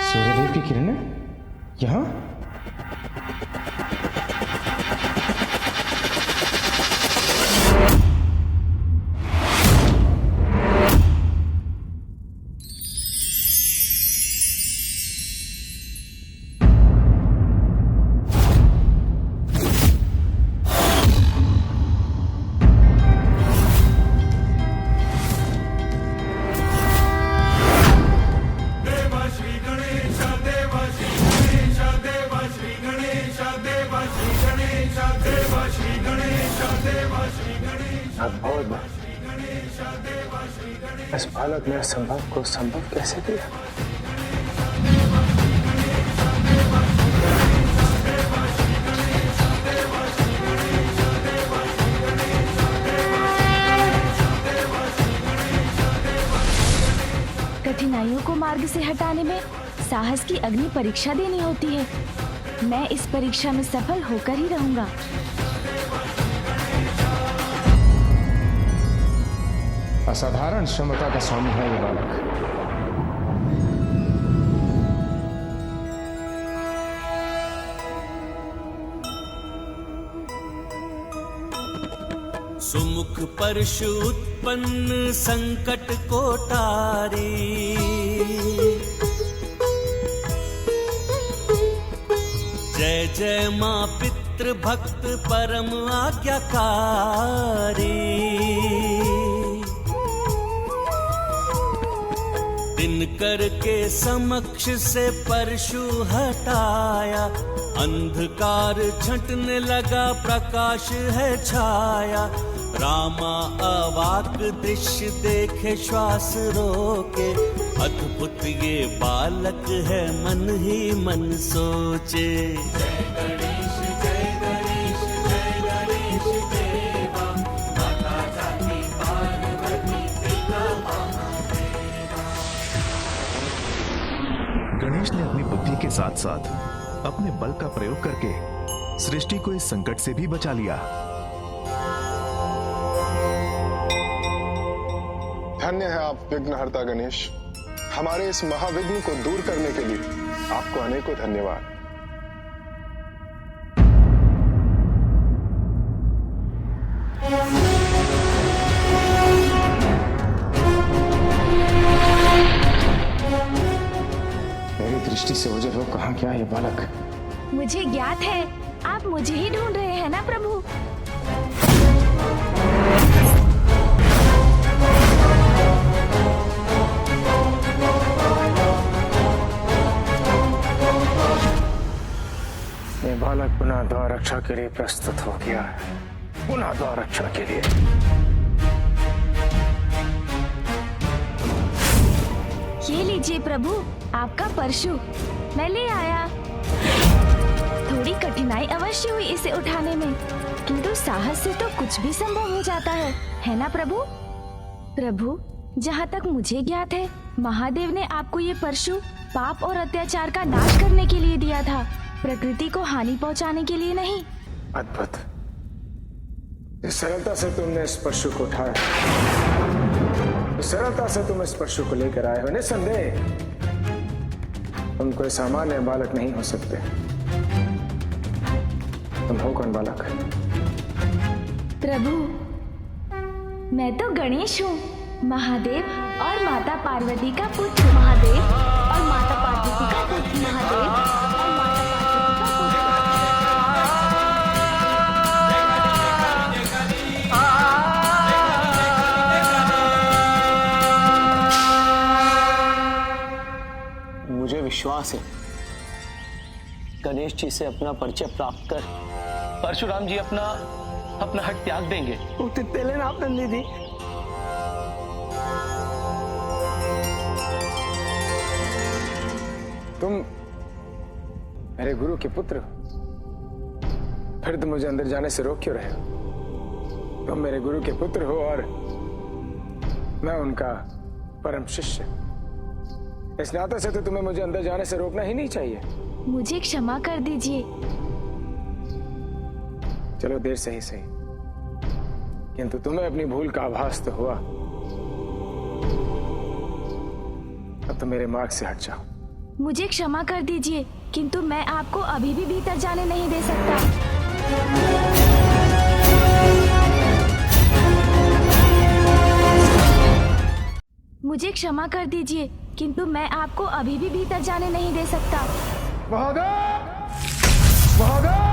सूर्यदेव की किरणें यहाँ? इस बालक ने असंभव को संभव कैसे किया?
कठिनाइयों को मार्ग से हटाने में साहस की अग्नि परीक्षा देनी होती है। मैं इस परीक्षा में सफल होकर ही रहूंगा।
असाधारण क्षमता का स्वामी है ये बालक।
सुमुख परशु उत्पन्न संकट को टारी, जय जय मां पितृ भक्त परम आज्ञाकारी। दिनकर के समक्ष से परशु हटाया, अंधकार छंटने लगा प्रकाश है छाया। रामा अवाक दृश्य देखे श्वास रोके, अद्भुत ये बालक है मन ही मन सोचे। जय गणेश जय गणेश जय गणेश देवा, माता जाति पार्वती पिता महादेवा।
गणेश ने अपनी बुद्धि के साथ साथ अपने बल का प्रयोग करके सृष्टि को इस संकट से भी बचा लिया।
धन्य है आप विघ्नहर्ता गणेश। हमारे इस महाविघ्न को दूर करने के लिए आपको अनेकों धन्यवाद।
मेरी दृष्टि से ओझल हो कहाँ क्या ये बालक?
मुझे ज्ञात है आप मुझे ही ढूंढ रहे हैं ना प्रभु।
ये बालक पुनः द्वार रक्षा के लिए प्रस्तुत हो गया है, पुनः द्वार रक्षा के लिए।
ये लीजिए प्रभु आपका परशु, मैं ले आया। थोड़ी कठिनाई अवश्य हुई इसे उठाने में, किंतु साहस से तो कुछ भी संभव हो जाता है ना प्रभु? प्रभु, जहाँ तक मुझे ज्ञात है महादेव ने आपको ये परशु पाप और अत्याचार का नाश करने के लिए दिया था, प्रकृति को हानि पहुँचाने के लिए नहीं।
अद्भुत, जिस सरलता से तुमने इस परशु को उठाया, जिस सरलता से तुम इस परशु को लेकर आए हो, निस्संदेह तुम कोई सामान्य बालक नहीं हो सकते। तुम हो कौन बालक?
प्रभु, मैं तो गणेश हूँ, महादेव और माता पार्वती का पुत्र। महादेव और माता पार्वती का पुत्र। महादेव और माता पार्वती का पुत्र।
मुझे विश्वास है गणेश जी से अपना परिचय प्राप्त कर परशुराम जी अपना हट त्याग देंगे।
लेना आप नंदी जी।
तुम मेरे गुरु के पुत्र हो, फिर तुम मुझे अंदर जाने से रोक क्यों रहे हो? तुम मेरे गुरु के पुत्र हो और मैं उनका परम शिष्य। इस नाते से तो तुम्हें मुझे अंदर जाने से रोकना ही नहीं चाहिए।
मुझे क्षमा कर दीजिए।
चलो देर से ही सही, किंतु तुम्हें अपनी भूल का आभास तो हुआ। अब तो मेरे मार्ग से हट जाओ।
मुझे क्षमा कर दीजिए, किंतु मैं आपको अभी भी भीतर जाने नहीं दे सकता। मुझे क्षमा कर दीजिए, किंतु मैं आपको अभी भी भीतर जाने नहीं दे सकता।
महादेव! महादेव!